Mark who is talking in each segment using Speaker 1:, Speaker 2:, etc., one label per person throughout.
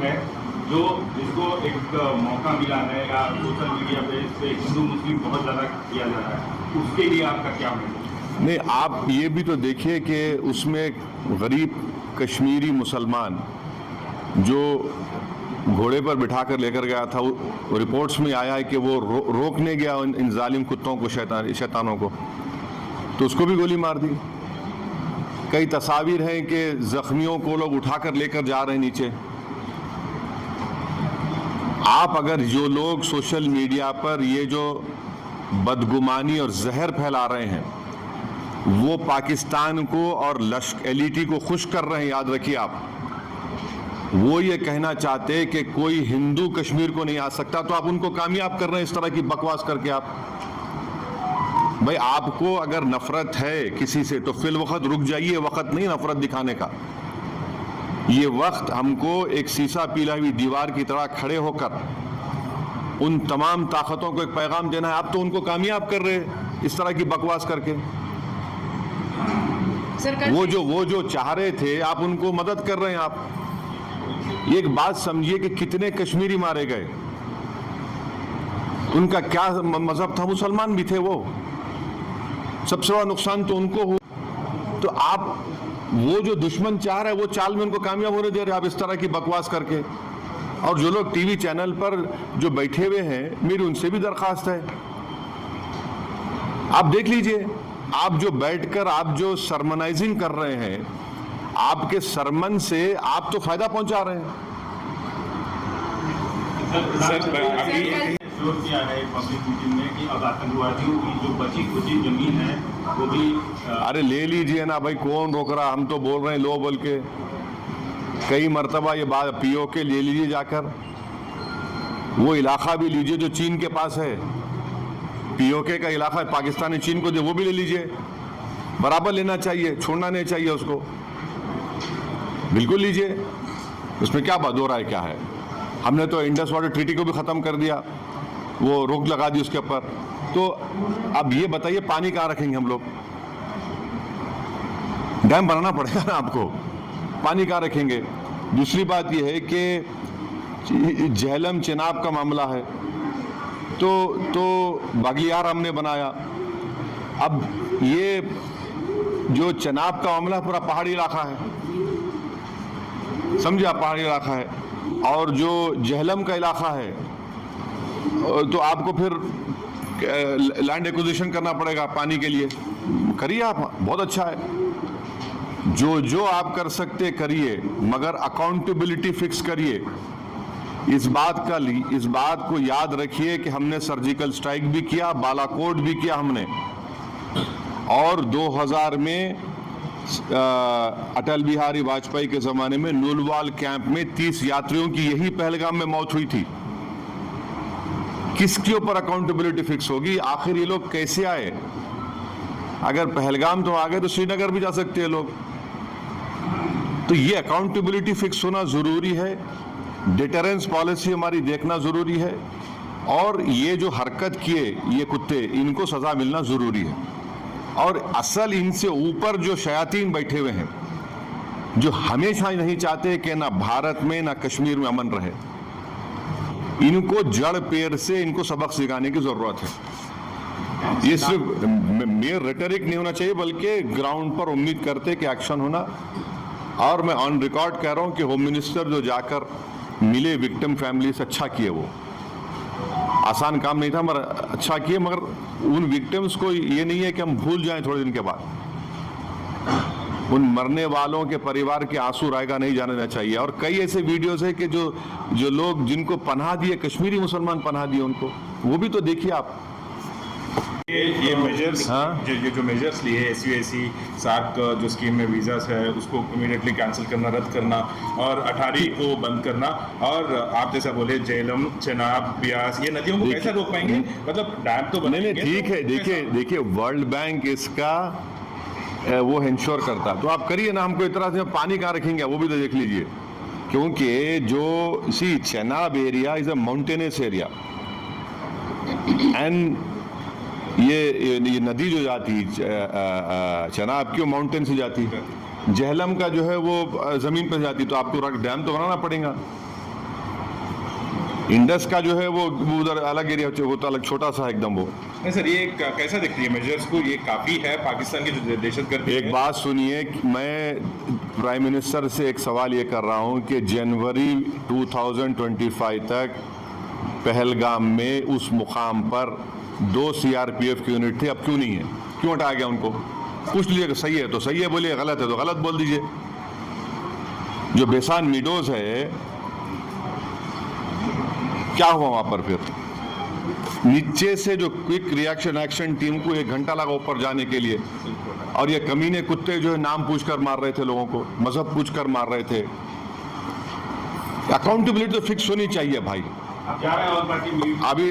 Speaker 1: है जो जिसको एक मौका मिला है या सोशल मीडिया पे इस पे हिंदू मुस्लिम बहुत ज़्यादा किया जा रहा है, उसके लिए आपका क्या मैसेज?
Speaker 2: नहीं, आप ये भी तो देखिए कि उसमें गरीब कश्मीरी मुसलमान जो घोड़े पर बिठा कर लेकर गया था, वो रिपोर्ट्स में आया है कि वो रोकने गया इन जालिम कुत्तों को, शैतानों को, तो उसको भी गोली मार दी। कई तस्वीर हैं कि जख्मियों को लोग उठाकर लेकर जा रहे हैं नीचे। आप अगर जो लोग सोशल मीडिया पर ये जो बदगुमानी और जहर फैला रहे हैं वो पाकिस्तान को और एलईटी को खुश कर रहे हैं, याद रखिए आप। वो ये कहना चाहते कि कोई हिंदू कश्मीर को नहीं आ सकता, तो आप उनको कामयाब कर रहे हैं इस तरह की बकवास करके। आप भाई, आपको अगर नफरत है किसी से तो फिल वक्त रुक जाइए, वक्त नहीं नफरत दिखाने का। ये वक्त हमको एक सीसा पीला हुई दीवार की तरह खड़े होकर उन तमाम ताकतों को एक पैगाम देना है। आप तो उनको कामयाब कर रहे हैं इस तरह की बकवास करके। वो जो चाह रहे थे, आप उनको मदद कर रहे हैं। आप एक बात समझिए कि कितने कश्मीरी मारे गए, उनका क्या मजहब था, मुसलमान भी थे वो। सबसे बड़ा नुकसान तो उनको हुआ। तो आप वो जो दुश्मन चाह रहा है वो चाल में उनको कामयाब होने दे रहे हैं आप इस तरह की बकवास करके। और जो लोग टीवी चैनल पर जो बैठे हुए हैं, मेरी उनसे भी दरखास्त है, आप देख लीजिए, आप जो बैठकर आप जो सरमनाइजिंग कर रहे हैं, आपके सरमन से आप तो फायदा पहुंचा रहे हैं।
Speaker 1: किया है पब्लिक मीटिंग में कि अब आतंकवादियों की जो बची खुची जमीन है वो भी
Speaker 2: अरे ले लीजिए ना भाई, कौन रोक रहा। हम तो बोल रहे हैं लो बोल के, कई मरतबा ये बात पीओके ले लीजिए जाकर। वो इलाका भी लीजिए जो चीन के पास है, पीओके का इलाका पाकिस्तान चीन को दे, वो भी ले लीजिए। बराबर लेना चाहिए, छोड़ना नहीं चाहिए उसको, बिल्कुल लीजिए। उसमें क्या बात हो रहा है, क्या है। हमने तो इंडस वाटर ट्रीटी को भी ख़त्म कर दिया, वो रोक लगा दी उसके ऊपर। तो अब ये बताइए पानी कहाँ रखेंगे हम लोग? डैम बनाना पड़ेगा ना आपको, पानी कहाँ रखेंगे? दूसरी बात ये है कि झेलम चिनाब का मामला है, तो बागलियार हमने बनाया। अब ये जो चिनाब का मामला पूरा पहाड़ी इलाका है, समझे आप, पहाड़ी इलाका है। और जो झेलम का इलाका है तो आपको फिर लैंड एक्विजिशन करना पड़ेगा पानी के लिए। करिए आप, बहुत अच्छा है। जो आप कर सकते करिए, मगर अकाउंटेबिलिटी फिक्स करिए। इस बात को याद रखिए कि हमने सर्जिकल स्ट्राइक भी किया, बालाकोट भी किया हमने। और 2000 में अटल बिहारी वाजपेयी के ज़माने में नुलवाल कैंप में 30 यात्रियों की यही पहलगाम में मौत हुई थी। किसके ऊपर अकाउंटेबिलिटी फिक्स होगी? आखिर ये लोग कैसे आए? अगर पहलगाम तो आ गए तो श्रीनगर भी जा सकते हैं लोग। तो ये अकाउंटेबिलिटी फिक्स होना ज़रूरी है। डिटरेंस पॉलिसी हमारी देखना ज़रूरी है। और ये जो हरकत किए ये कुत्ते, इनको सज़ा मिलना ज़रूरी है। और असल इनसे ऊपर जो शयातीन बैठे हुए हैं, जो हमेशा नहीं चाहते कि ना भारत में ना कश्मीर में अमन रहे, इनको जड़ पेड़ से इनको सबक सिखाने की जरूरत है। ये सिर्फ मेयर रेटरिक नहीं होना चाहिए, बल्कि ग्राउंड पर उम्मीद करते कि एक्शन होना। और मैं ऑन रिकॉर्ड कह रहा हूं कि होम मिनिस्टर जो जाकर मिले विक्टिम फैमिली से, अच्छा किए। वो आसान काम नहीं था मगर अच्छा किए। मगर उन विक्टिम्स को ये नहीं है कि हम भूल जाएं थोड़े दिन के बाद। उन मरने वालों के परिवार के आंसू रायगा नहीं जाना चाहिए। और कई ऐसे वीडियोस है कि जो लोग जिनको पनाह दिए, कश्मीरी मुसलमान पनाह दिए, उनको वो भी तो देखिए आप।
Speaker 1: ये मेजर्स,
Speaker 2: हाँ?
Speaker 1: ये जो मेजर्स लिए SUAC सार्क जो स्कीम में वीज़ास है उसको इमीडिएटली कैंसिल करना, रद्द करना, और अठारी को बंद करना, और आप जैसा बोले झेलम, चिनाब, ब्यास, ये नदियों को कैसे रोक पाएंगे? मतलब डैम तो
Speaker 2: नहीं, ठीक है। देखिए वर्ल्ड बैंक इसका वो इंश्योर करता, तो आप करिए ना। हमको इतना से पानी कहाँ रखेंगे वो भी तो देख लीजिए। क्योंकि जो Chenab area is a mountainous area, and ये नदी जो जाती चिनाब की, वो माउंटेन से जाती है। झेलम का जो है वो ज़मीन पर जाती, तो आपको डैम तो बनाना पड़ेगा। इंडस का जो है वो उधर अलग एरिया, वो तो अलग छोटा सा है एकदम वो।
Speaker 1: नहीं सर, ये कैसा दिखती है मेजर्स को? ये काफी है पाकिस्तान की जो दहशतगर्दी
Speaker 2: एक बात सुनिए, मैं प्राइम मिनिस्टर से एक सवाल ये कर रहा हूँ कि जनवरी 2025 तक पहलगाम में उस मुकाम पर 2 CRPF की यूनिट थी, अब क्यों नहीं है? क्यों हटाया गया उनको? पूछ लीजिए, सही है तो सही है बोलिए, गलत है तो गलत बोल दीजिए। जो बेसान मीडोज है, क्या हुआ वहां पर? फिर नीचे से जो क्विक रिएक्शन एक्शन टीम को 1 घंटा लगा ऊपर जाने के लिए, और ये कमीने कुत्ते जो है नाम पूछकर मार रहे थे लोगों को, मजहब पूछकर मार रहे थे। अकाउंटेबिलिटी तो फिक्स होनी चाहिए भाई। अभी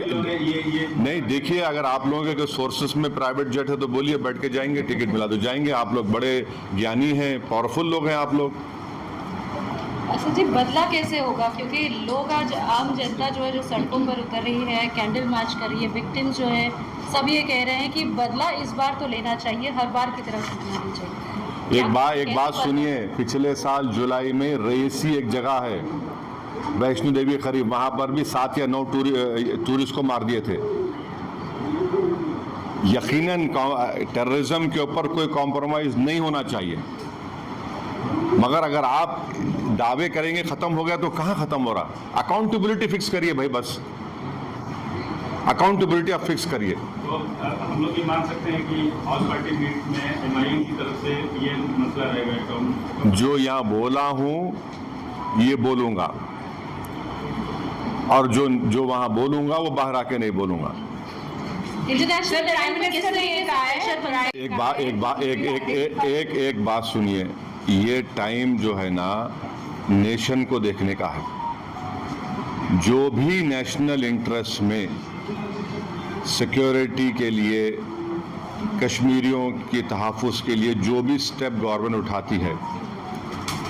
Speaker 2: नहीं, देखिए, अगर आप लोगों के सोर्सेस में प्राइवेट जेट है तो बोलिए, बैठ के जाएंगे, टिकट मिला तो जाएंगे। आप लोग बड़े ज्ञानी हैं, पावरफुल लोग हैं आप लोग।
Speaker 3: अच्छा जी, बदला कैसे होगा? क्योंकि लोग आज, आम जनता जो है जो सड़कों पर उतर रही है, कैंडल मार्च कर रही है, विक्टिम्स जो है सब ये कह रहे हैं कि बदला इस बार तो लेना चाहिए, हर बार की तरह लेना नहीं चाहिए।
Speaker 2: एक बात सुनिए, पिछले साल जुलाई में रेसी एक जगह है वैष्णो देवी करीब, वहां पर भी 7 या 9 टूरिस्ट को मार दिए थे। यकीनन टेररिज्म के ऊपर कोई कॉम्प्रोमाइज नहीं होना चाहिए, मगर अगर आप दावे करेंगे खत्म हो गया तो कहां खत्म हो रहा? अकाउंटेबिलिटी फिक्स करिए भाई, बस अकाउंटेबिलिटी आप फिक्स करिए।
Speaker 4: तो हम लोग ये मान सकते हैं कि ऑल पार्टी मीट में MIM की तरफ से ये मसला रहेगा।
Speaker 2: जो यहाँ बोला हूं ये बोलूंगा, और जो वहां बोलूंगा वो बाहर आके नहीं बोलूंगा।
Speaker 3: इंटरनेशनल प्राइम मिनिस्टर ने ये कहा है।
Speaker 2: एक बात सुनिए, ये टाइम जो है ना नेशन को देखने का है। जो भी नेशनल इंटरेस्ट में सिक्योरिटी के लिए, कश्मीरियों की तहफ़्फ़ुज़ के लिए जो भी स्टेप गवर्नमेंट उठाती है,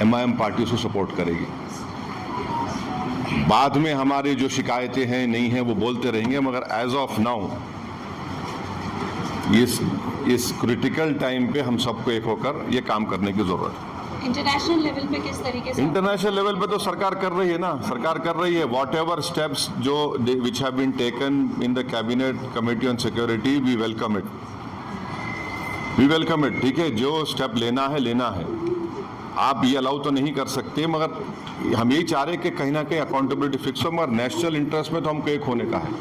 Speaker 2: MIM पार्टी उसको सपोर्ट करेगी। बाद में हमारी जो शिकायतें हैं नहीं हैं वो बोलते रहेंगे, मगर एज ऑफ नाउ इस क्रिटिकल टाइम पे हम सबको एक होकर ये काम करने की जरूरत है।
Speaker 3: इंटरनेशनल लेवल पे किस तरीके से?
Speaker 2: इंटरनेशनल लेवल पे तो सरकार कर रही है ना, सरकार कर रही है। वॉट एवर स्टेप्स जो which have been taken in the cabinet committee on security, we welcome it, ठीक है। जो स्टेप लेना है। आप ये अलाउ तो नहीं कर सकते, मगर हम यही चाह रहे हैं कि कहीं ना कहीं अकाउंटेबिलिटी फिक्स हो, मगर नेशनल इंटरेस्ट में तो हमको एक होने का है।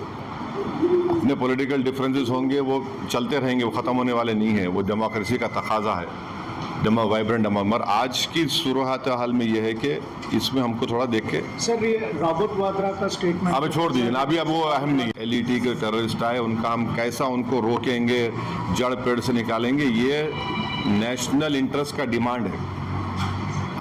Speaker 2: अपने पॉलिटिकल डिफरेंसेस होंगे, वो चलते रहेंगे, वो ख़त्म होने वाले नहीं है। वो डेमोक्रेसी का तकाजा है, वाइब्रेंट मगर आज की सूरत हाल में यह है कि इसमें हमको थोड़ा देख के।
Speaker 5: सर, ये रॉबर्ट वाड्रा का स्टेटमेंट
Speaker 2: अब छोड़ दीजिए ना, अभी अब वो अहम नहीं है। LET के टेररिस्ट आए, उनका हम कैसा उनको रोकेंगे, जड़ पेड़ से निकालेंगे, ये नेशनल इंटरेस्ट का डिमांड है।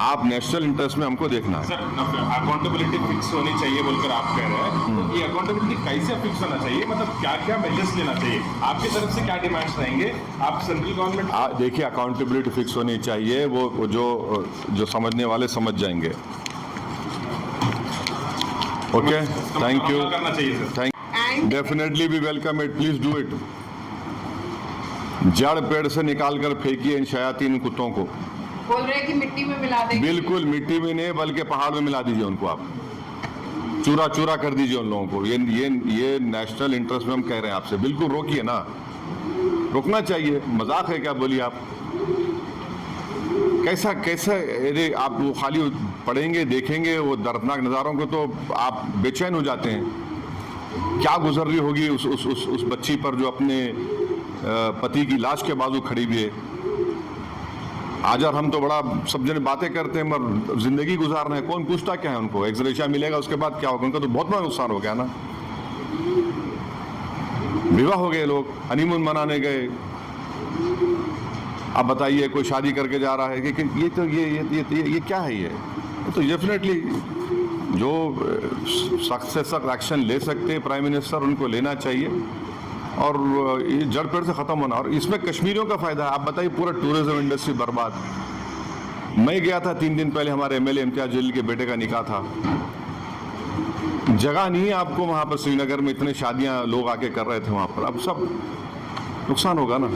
Speaker 2: आप नेशनल इंटरेस्ट में हमको देखना है।
Speaker 1: सर, अकाउंटेबिलिटी फिक्स होनी चाहिए बोलकर आप कह रहे हैं, तो ये अकाउंटेबिलिटी कैसे फिक्स होना चाहिए? मतलब क्या क्या मेजर्स लेना चाहिए? आपकी तरफ से क्या डिमांड्स रहेंगे? आप सेंट्रल गवर्नमेंट
Speaker 2: देखिए, अकाउंटेबिलिटी फिक्स होनी चाहिए, वो जो समझने वाले समझ जाएंगे। Okay, thank you.
Speaker 1: करना चाहिए sir.
Speaker 2: Thank definitely we welcome it, please do it. जड़ पेड़ से निकाल कर फेंकिए इन शयातीन कुत्तों को।
Speaker 3: बोल रहे हैं कि मिट्टी में मिला देंगे।
Speaker 2: बिल्कुल मिट्टी में नहीं, बल्कि पहाड़ में मिला दीजिए उनको, आप चूरा चूरा कर दीजिए उन लोगों को। ये नेशनल इंटरेस्ट में हम कह रहे हैं आपसे, बिल्कुल रोकिए ना, रोकना चाहिए। मजाक है क्या? बोलिए आप, कैसा अरे आप वो खाली पढ़ेंगे, देखेंगे वो दर्दनाक नज़ारों को तो आप बेचैन हो जाते हैं। क्या गुजर रही होगी उस बच्ची पर जो अपने पति की लाश के बाजू खड़ी हुई है। आज और हम तो बड़ा सब जने बातें करते हैं, मगर जिंदगी गुजार रहे हैं, कौन पूछता क्या है उनको? एक्सग्रेशिया मिलेगा, उसके बाद क्या होगा? उनका तो बहुत बड़ा नुकसान हो गया ना। विवाह हो गए, लोग हनीमून मनाने गए, अब बताइए कोई शादी करके जा रहा है कि ये तो ये क्या है? ये तो डेफिनेटली जो सख्त से सख्त एक्शन ले सकते हैं प्राइम मिनिस्टर, उनको लेना चाहिए, और ये जड़ पेड़ से ख़त्म होना। और इसमें कश्मीरियों का फ़ायदा है। आप बताइए, पूरा टूरिज्म इंडस्ट्री बर्बाद। मैं गया था 3 दिन पहले, हमारे MLA इम्तियाज़ जलील के बेटे का निकाह था। जगह नहीं है आपको वहाँ पर, श्रीनगर में इतने शादियाँ लोग आके कर रहे थे वहाँ पर, अब सब नुकसान होगा ना।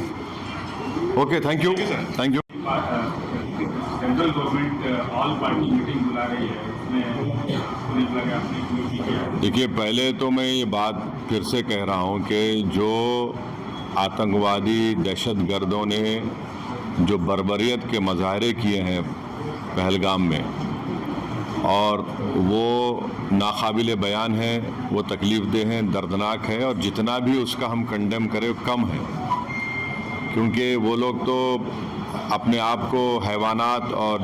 Speaker 2: Okay, thank you.
Speaker 4: Central government all party meeting बुला रही है, उसमें उन्हें लगा आपने ड्यूटी किया?
Speaker 2: देखिए, पहले तो मैं ये बात फिर से कह रहा हूँ कि जो आतंकवादी दहशतगर्दों ने जो बर्बरियत के मज़ाहरे किए हैं पहलगाम में, और वो नाकाबिले बयान है, वो तकलीफ़देह हैं, दर्दनाक है, और जितना भी उसका हम कंडेम करें कम है, क्योंकि वो लोग तो अपने आप को हैवानात और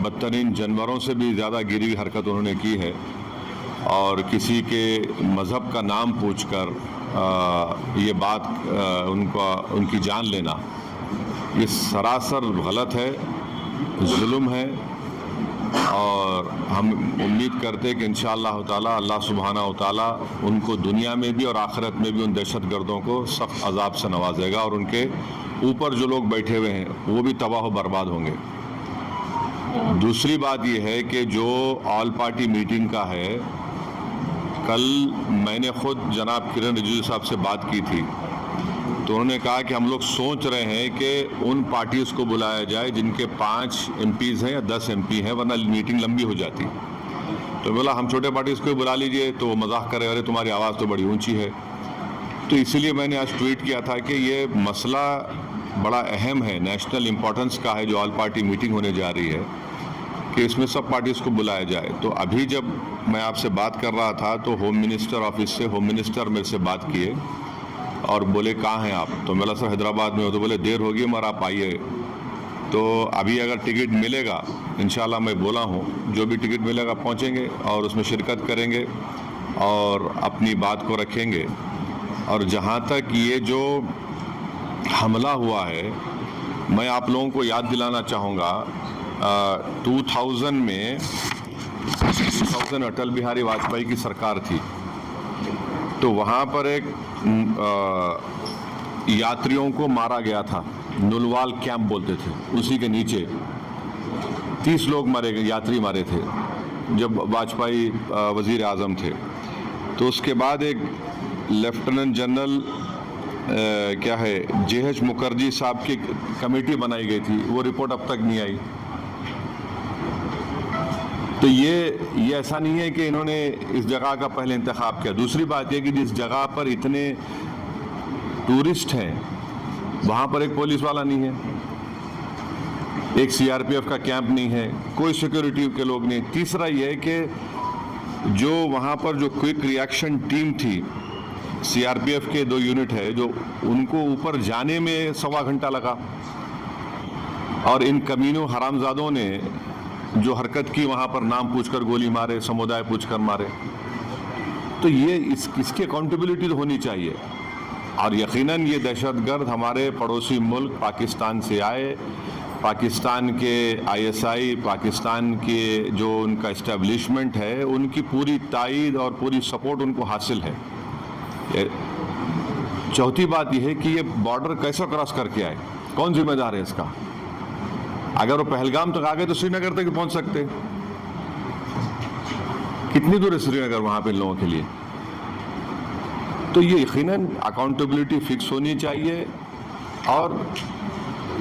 Speaker 2: बदतरीन जानवरों से भी ज़्यादा गिरी हरकत उन्होंने की है, और किसी के मज़हब का नाम पूछकर ये बात उनकी जान लेना, ये सरासर गलत है, जुल्म है। और हम उम्मीद करते हैं कि इंशाअल्लाह ताला अल्लाह सुब्हाना व तआला उनको दुनिया में भी और आखिरत में भी उन दहशतगर्दों को सख्त अजाब से नवाजेगा, और उनके ऊपर जो लोग बैठे हुए हैं वो भी तबाह व बर्बाद होंगे। दूसरी बात ये है कि जो ऑल पार्टी मीटिंग का है, कल मैंने खुद जनाब किरण रिजिजू साहब से बात की थी, तो उन्होंने कहा कि हम लोग सोच रहे हैं कि उन पार्टीज़ को बुलाया जाए जिनके 5 MPs हैं या 10 MP हैं, वरना मीटिंग लंबी हो जाती। तो बोला हम छोटे पार्टीज़ को बुला लीजिए, तो वो मजाक करे, अरे तुम्हारी आवाज़ तो बड़ी ऊंची है। तो इसीलिए मैंने आज ट्वीट किया था कि ये मसला बड़ा अहम है, नेशनल इम्पोर्टेंस का है, जो ऑल पार्टी मीटिंग होने जा रही है, कि इसमें सब पार्टीज़ को बुलाया जाए। तो अभी जब मैं आपसे बात कर रहा था तो होम मिनिस्टर ऑफिस से होम मिनिस्टर मेरे से बात किए और बोले कहाँ हैं आप? तो बोला सर हैदराबाद में हो। तो बोले देर होगी मगर आप आइए। तो अभी अगर टिकट मिलेगा, इंशाल्लाह मैं बोला हूँ, जो भी टिकट मिलेगा पहुँचेंगे और उसमें शिरकत करेंगे और अपनी बात को रखेंगे। और जहाँ तक ये जो हमला हुआ है, मैं आप लोगों को याद दिलाना चाहूँगा, 2000 में अटल बिहारी वाजपेयी की सरकार थी, तो वहाँ पर एक यात्रियों को मारा गया था, नुलवाल कैंप बोलते थे, उसी के नीचे 30 लोग मारे गए, यात्री मारे थे जब वाजपेयी वज़ीर आज़म थे। तो उसके बाद एक लेफ्टिनेंट जनरल क्या है JH मुखर्जी साहब की कमेटी बनाई गई थी, वो रिपोर्ट अब तक नहीं आई। तो ये ऐसा नहीं है कि इन्होंने इस जगह का पहले इंतखाब किया। दूसरी बात यह कि जिस जगह पर इतने टूरिस्ट हैं वहाँ पर एक पुलिस वाला नहीं है, एक CRPF का कैंप नहीं है, कोई सिक्योरिटी के लोग नहीं। तीसरा ये है कि जो वहाँ पर जो क्विक रिएक्शन टीम थी, CRPF के 2 यूनिट है, जो उनको ऊपर जाने में 1.25 घंटा लगा, और इन कमीनों हरामजादों ने जो हरकत की वहाँ पर नाम पूछकर गोली मारे, समुदाय पूछकर मारे। तो ये इसकी अकाउंटेबिलिटी तो होनी चाहिए। और यकीनन ये दहशतगर्द हमारे पड़ोसी मुल्क पाकिस्तान से आए, पाकिस्तान के ISI, पाकिस्तान के जो उनका इस्टेब्लिशमेंट है, उनकी पूरी तायीद और पूरी सपोर्ट उनको हासिल है। चौथी बात यह है कि ये बॉर्डर कैसे क्रॉस करके आए, कौन जिम्मेदार है इसका? अगर वो पहलगाम तक आ गए तो श्रीनगर तक पहुंच सकते। कितनी दूर है श्रीनगर वहां पे लोगों के लिए? तो ये यकीनन अकाउंटेबिलिटी फिक्स होनी चाहिए, और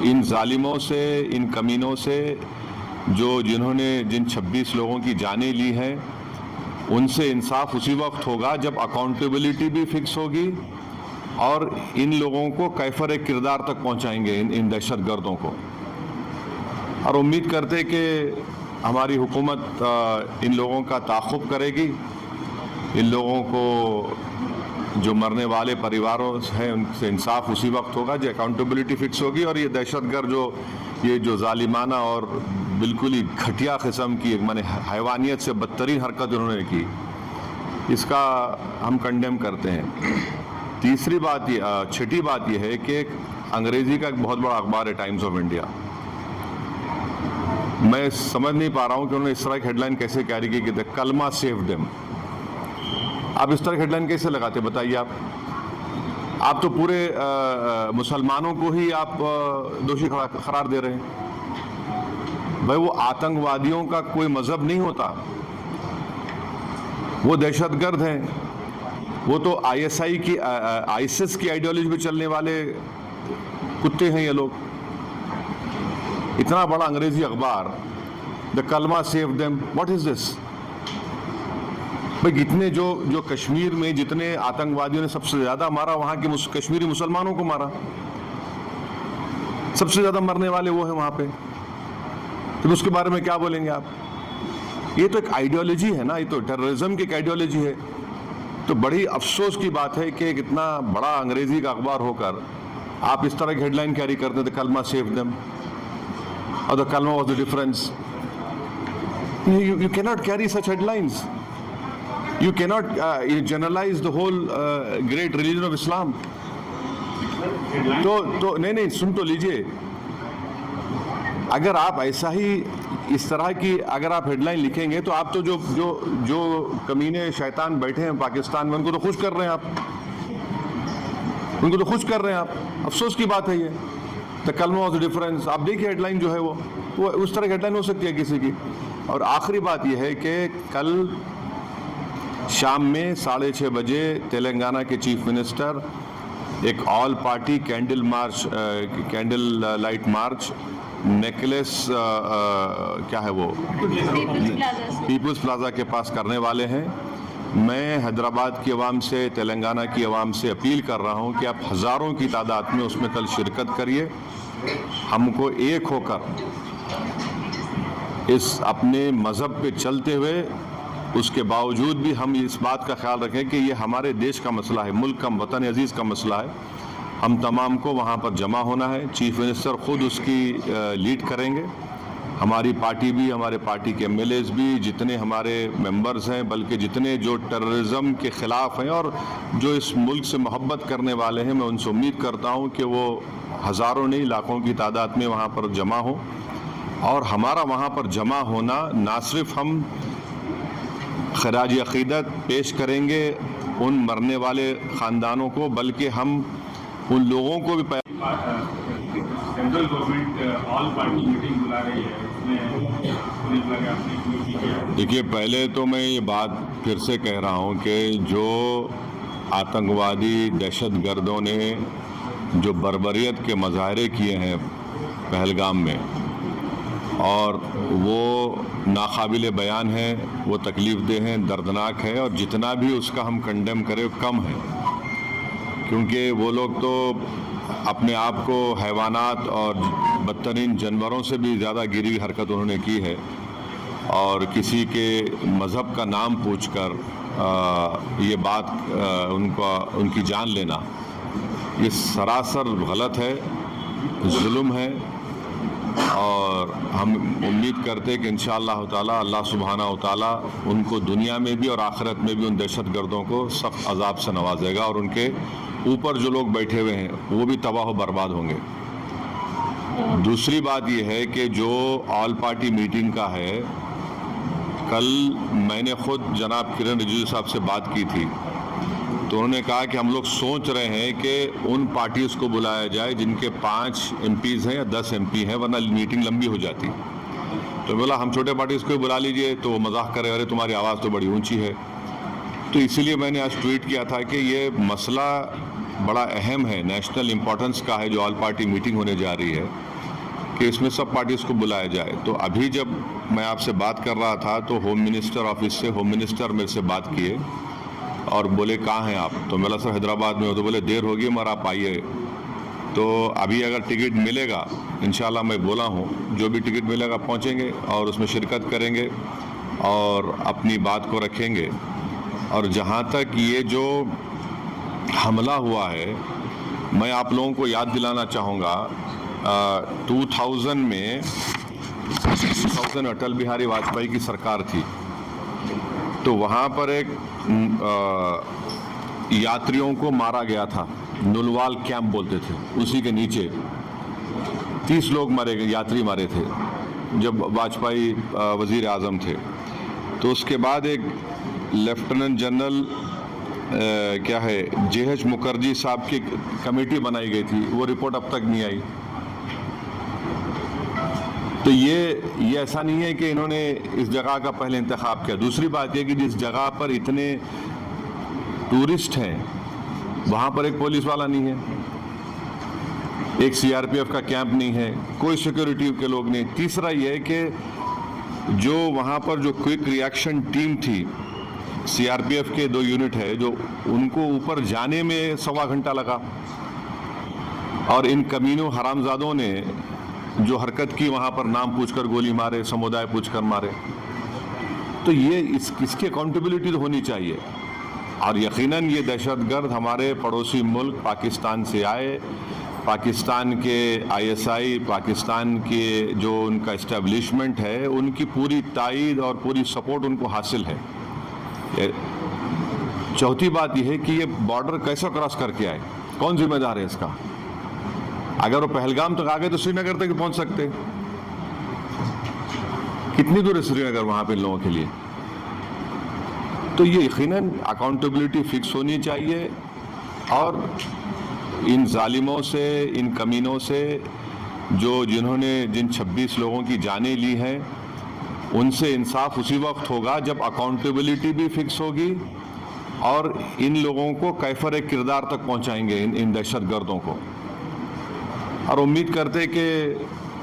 Speaker 2: इन जालिमों से, इन कमीनों से जिन्होंने जिन 26 लोगों की जानें ली हैं, उनसे इंसाफ उसी वक्त होगा जब अकाउंटेबिलिटी भी फिक्स होगी और इन लोगों को कैफर किरदार तक पहुंचाएंगे, इन दहशतगर्दों को। और उम्मीद करते कि हमारी हुकूमत इन लोगों का ताक़ुब करेगी, इन लोगों को जो मरने वाले परिवारों हैं उनसे इंसाफ उसी वक्त होगा जब अकाउंटेबिलिटी फिक्स होगी। और ये दहशतगर्द ये जो जालिमाना और बिल्कुल ही घटिया किस्म की, माने हैवानियत से बदतरीन हरकत उन्होंने की, इसका हम कंडेम करते हैं। तीसरी बात छठी बात यह है कि अंग्रेज़ी का एक बहुत बड़ा अखबार है टाइम्स ऑफ इंडिया, मैं समझ नहीं पा रहा हूं कि उन्होंने इस तरह की हेडलाइन कैसे कैरी की कि द कलमा सेव देम। आप इस तरह की हेडलाइन कैसे लगाते, बताइए आप तो पूरे मुसलमानों को ही आप दोषी करार दे रहे हैं। भाई वो आतंकवादियों का कोई मजहब नहीं होता, वो दहशतगर्द हैं, वो तो ISI की ISIS की आइडियोलॉजी में चलने वाले कुत्ते हैं ये लोग। इतना बड़ा अंग्रेजी अखबार, द कलमा save them, what is this? भाई इतने जो कश्मीर में जितने आतंकवादियों ने सबसे ज्यादा मारा, वहां के कश्मीरी मुसलमानों को मारा, सबसे ज्यादा मरने वाले वो है वहां पे, तो उसके बारे में क्या बोलेंगे आप? ये तो एक आइडियोलॉजी है ना, ये तो टेररिज्म की एक आइडियोलॉजी है। तो बड़ी अफसोस की बात है कि इतना बड़ा अंग्रेजी का अखबार होकर आप इस तरह की हेडलाइन कैरी करते थे, कलमा सेव देम और द कलमा was the difference. You cannot carry such headlines. You cannot generalize the whole great religion of Islam. तो नहीं सुन तो लीजिए, अगर आप ऐसा ही इस तरह की अगर आप हेडलाइन लिखेंगे तो आप तो जो कमीने शैतान बैठे हैं पाकिस्तान में उनको तो खुश कर रहे हैं आप, उनको तो खुश कर रहे हैं आप। अफसोस की बात है ये। द कलमा वाज द डिफरेंस, आप देखिए हेडलाइन जो है वो उस तरह की हेडलाइन हो सकती है किसी की। और आखिरी बात यह है कि कल शाम में 6:30 बजे तेलंगाना के चीफ मिनिस्टर एक all party candle candle light march necklace क्या है वो पीपल्स प्लाजा के पास करने वाले हैं। मैं हैदराबाद की आवाम से, तेलंगाना की आवाम से अपील कर रहा हूं कि आप हज़ारों की तादाद में उसमें कल शिरकत करिए। हमको एक होकर इस अपने मज़हब पे चलते हुए उसके बावजूद भी हम इस बात का ख्याल रखें कि ये हमारे देश का मसला है, मुल्क का, वतन अजीज़ का मसला है। हम तमाम को वहाँ पर जमा होना है। चीफ मिनिस्टर ख़ुद उसकी लीड करेंगे, हमारी पार्टी भी, हमारे पार्टी के एमएलएज भी, जितने हमारे मेंबर्स हैं, बल्कि जितने जो टेररिज्म के ख़िलाफ़ हैं और जो इस मुल्क से मोहब्बत करने वाले हैं, मैं उनसे उम्मीद करता हूँ कि वो हज़ारों नहीं लाखों की तादाद में वहाँ पर जमा हो। और हमारा वहाँ पर जमा होना ना सिर्फ हम खराज अक़ीदत पेश करेंगे उन मरने वाले ख़ानदानों को, बल्कि हम उन लोगों को भी
Speaker 4: central government all party meeting बुला रही है, उसमें
Speaker 2: देखिए, पहले तो मैं ये बात फिर से कह रहा हूँ कि जो आतंकवादी दहशतगर्दों ने जो बर्बरियत के मज़ाहरे किए हैं पहलगाम में, और वो नाकाबिल बयान है, वो तकलीफ़देह हैं, दर्दनाक है, और जितना भी उसका हम कंडेम करें कम है, क्योंकि वो लोग तो अपने आप को हैवानात और बदतरीन जानवरों से भी ज़्यादा गिरी हरकत उन्होंने की है। और किसी के मज़हब का नाम पूछकर ये बात उनकी जान लेना, ये सरासर गलत है, जुल्म है। और हम उम्मीद करते हैं कि इंशाअल्लाह ताला अल्लाह सुब्हानहू ताला उनको दुनिया में भी और आखिरत में भी उन दहशतगर्दों को सख्त अजाब से नवाजेगा, और उनके ऊपर जो लोग बैठे हुए हैं वो भी तबाह बर्बाद होंगे। दूसरी बात यह है कि जो ऑल पार्टी मीटिंग का है, कल मैंने खुद जनाब किरण रिजिजू साहब से बात की थी, तो उन्होंने कहा कि हम लोग सोच रहे हैं कि उन पार्टीज़ को बुलाया जाए जिनके 5 MPs हैं या 10 MP हैं, वरना मीटिंग लंबी हो जाती। तो बोला हम छोटे पार्टीज़ को बुला लीजिए, तो वो मजाक करे, अरे तुम्हारी आवाज़ तो बड़ी ऊंची है। तो इसीलिए मैंने आज ट्वीट किया था कि ये मसला बड़ा अहम है, नेशनल इम्पोर्टेंस का है, जो ऑल पार्टी मीटिंग होने जा रही है, कि इसमें सब पार्टीज़ को बुलाया जाए। तो अभी जब मैं आपसे बात कर रहा था तो होम मिनिस्टर ऑफिस से होम मिनिस्टर मेरे से बात किए और बोले कहाँ हैं आप? तो मैं सर हैदराबाद में हो। तो बोले देर होगी मगर आप आइए। तो अभी अगर टिकट मिलेगा, इंशाल्लाह मैं बोला हूँ, जो भी टिकट मिलेगा पहुँचेंगे और उसमें शिरकत करेंगे और अपनी बात को रखेंगे। और जहाँ तक ये जो हमला हुआ है, मैं आप लोगों को याद दिलाना चाहूँगा, 2000 में अटल बिहारी वाजपेयी की सरकार थी, तो वहाँ पर एक यात्रियों को मारा गया था, नुलवाल कैंप बोलते थे, उसी के नीचे 30 लोग मारे गए, यात्री मारे थे जब वाजपेयी वज़ीर आज़म थे। तो उसके बाद एक लेफ्टिनेंट जनरल क्या है JH मुखर्जी साहब की कमेटी बनाई गई थी, वो रिपोर्ट अब तक नहीं आई। तो ये ऐसा नहीं है कि इन्होंने इस जगह का पहले इंतखाब किया। दूसरी बात यह कि जिस जगह पर इतने टूरिस्ट हैं वहाँ पर एक पुलिस वाला नहीं है, एक CRPF का कैंप नहीं है, कोई सिक्योरिटी के लोग नहीं। तीसरा यह है कि जो वहाँ पर जो क्विक रिएक्शन टीम थी सीआरपीएफ के 2 यूनिट है जो उनको ऊपर जाने में 1.25 घंटा लगा, और इन कमीनों हरामजादों ने जो हरकत की वहाँ पर नाम पूछकर गोली मारे, समुदाय पूछकर मारे। तो ये इसकी अकाउंटेबिलिटी तो होनी चाहिए। और यकीनन ये दहशतगर्द हमारे पड़ोसी मुल्क पाकिस्तान से आए, पाकिस्तान के आईएसआई, पाकिस्तान के जो उनका इस्टेब्लिशमेंट है, उनकी पूरी तायीद और पूरी सपोर्ट उनको हासिल है। चौथी बात यह है कि ये बॉर्डर कैसे क्रॉस करके आए, कौन जिम्मेदार है इसका? अगर वो पहलगाम तक आ गए तो श्रीनगर तक पहुंच सकते। कितनी दूर है श्रीनगर वहां पे इन लोगों के लिए? तो ये यकीनन अकाउंटेबिलिटी फिक्स होनी चाहिए, और इन जालिमों से, इन कमीनों से जिन्होंने जिन 26 लोगों की जानें ली हैं, उनसे इंसाफ उसी वक्त होगा जब अकाउंटेबिलिटी भी फिक्स होगी और इन लोगों को कैफर किरदार तक पहुंचाएंगे, इन दहशतगर्दों को। और उम्मीद करते कि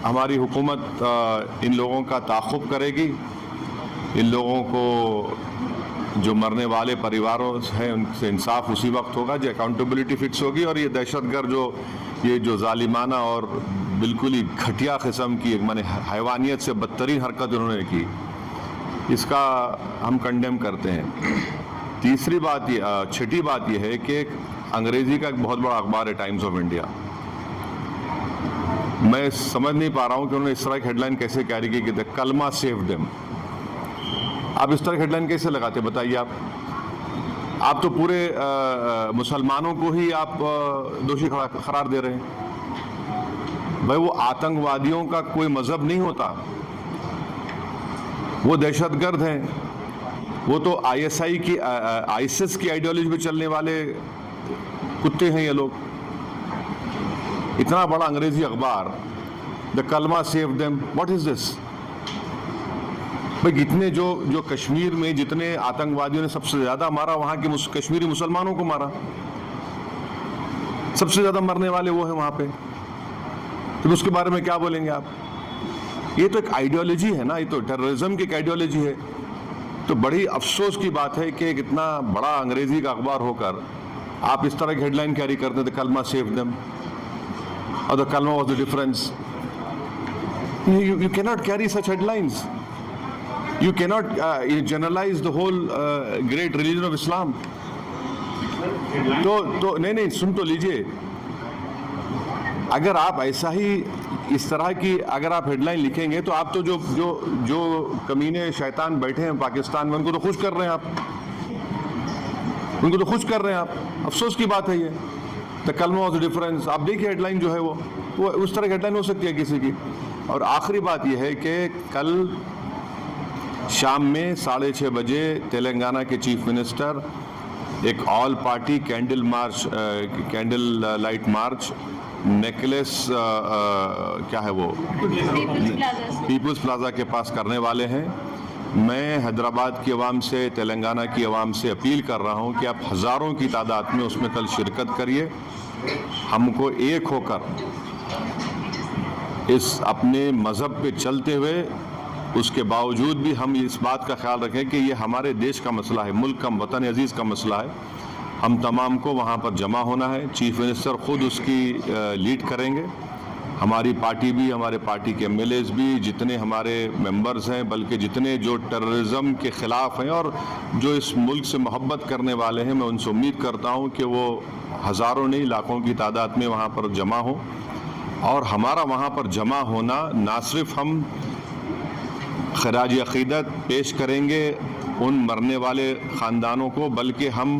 Speaker 2: हमारी हुकूमत इन लोगों का ताक़ुब करेगी, इन लोगों को जो मरने वाले परिवारों हैं उनसे इंसाफ उसी वक्त होगा जो अकाउंटेबिलिटी फिक्स होगी। और ये दहशतगर्द ये जो जालिमाना और बिल्कुल ही घटिया किस्म की, माने हैवानियत से बदतरीन हरकत उन्होंने की, इसका हम कंडेम करते हैं। तीसरी बात छठी बात यह है कि अंग्रेज़ी का एक बहुत बड़ा अखबार है टाइम्स ऑफ इंडिया। मैं समझ नहीं पा रहा हूँ कि उन्होंने इस तरह की हेडलाइन कैसे कैरी की कि द कलमा सेव्ड देम। आप इस तरह की हेडलाइन कैसे लगाते बताइए? आप तो पूरे मुसलमानों को ही आप दोषी करार दे रहे हैं। भाई वो आतंकवादियों का कोई मजहब नहीं होता, वो दहशतगर्द हैं, वो तो आईएसआई की आईएसएस की आइडियोलॉजी में चलने वाले कुत्ते हैं ये लोग। इतना बड़ा अंग्रेजी अखबार, द कलमा save them, what is this? भाई इतने जो कश्मीर में जितने आतंकवादियों ने सबसे ज्यादा मारा, वहां के कश्मीरी मुसलमानों को मारा, सबसे ज्यादा मरने वाले वो है वहां पे, तो उसके बारे में क्या बोलेंगे आप? ये तो एक आइडियोलॉजी है ना, ये तो टेररिज्म की एक आइडियोलॉजी है। तो बड़ी अफसोस की बात है कि इतना बड़ा अंग्रेजी का अखबार होकर आप इस तरह की हेडलाइन कैरी करते थे, कलमा सेव देम और द कलमा was the difference. You cannot carry such headlines. You cannot generalize the whole great religion of Islam. तो नहीं सुन तो लीजिए, अगर आप ऐसा ही इस तरह की अगर आप हेडलाइन लिखेंगे तो आप तो जो कमीने शैतान बैठे हैं पाकिस्तान में, उनको तो खुश कर रहे हैं आप, उनको तो खुश कर रहे हैं आप। अफसोस की बात है ये। द कलमा वाज द डिफरेंस, आप देखिए हेडलाइन जो है वो उस तरह की हेडलाइन हो सकती है किसी की। और आखिरी बात यह है कि कल शाम में 6:30 बजे तेलंगाना के चीफ मिनिस्टर एक all party candle light march necklace क्या है वो पीपल्स प्लाजा के पास करने वाले हैं। मैं हैदराबाद की आवाम से, तेलंगाना की आवाम से अपील कर रहा हूं कि आप हज़ारों की तादाद में उसमें कल शिरकत करिए। हमको एक होकर इस अपने मज़हब पे चलते हुए, उसके बावजूद भी हम इस बात का ख्याल रखें कि ये हमारे देश का मसला है, मुल्क का, वतन अजीज़ का मसला है। हम तमाम को वहाँ पर जमा होना है। चीफ मिनिस्टर ख़ुद उसकी लीड करेंगे। हमारी पार्टी भी, हमारे पार्टी के एमएलएज भी, जितने हमारे मेंबर्स हैं, बल्कि जितने जो टेररिज्म के ख़िलाफ़ हैं और जो इस मुल्क से मोहब्बत करने वाले हैं, मैं उनसे उम्मीद करता हूँ कि वो हज़ारों नहीं लाखों की तादाद में वहाँ पर जमा हो। और हमारा वहाँ पर जमा होना ना सिर्फ हम खराज अक़ीदत पेश करेंगे उन मरने वाले ख़ानदानों को, बल्कि हम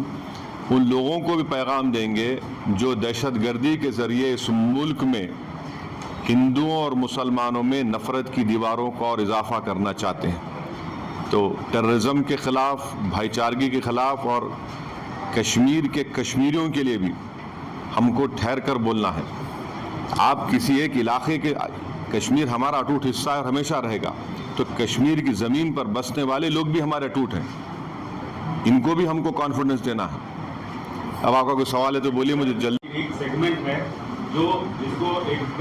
Speaker 2: उन लोगों को भी पैगाम देंगे जो दहशतगर्दी के ज़रिए इस मुल्क में हिंदुओं और मुसलमानों में नफ़रत की दीवारों को और इजाफ़ा करना चाहते हैं। तो टेररिज्म के ख़िलाफ़, भाईचारगी के ख़िलाफ़ और कश्मीर के कश्मीरियों के लिए भी हमको ठहर कर बोलना है। आप किसी एक इलाके के, कश्मीर हमारा अटूट हिस्सा है और हमेशा रहेगा, तो कश्मीर की ज़मीन पर बसने वाले लोग भी हमारे अटूट हैं, इनको भी हमको कॉन्फिडेंस देना है। अब आपका कोई सवाल है तो बोलिए, मुझे जल्दी।
Speaker 4: एक सेगमेंट है जो जिसको एक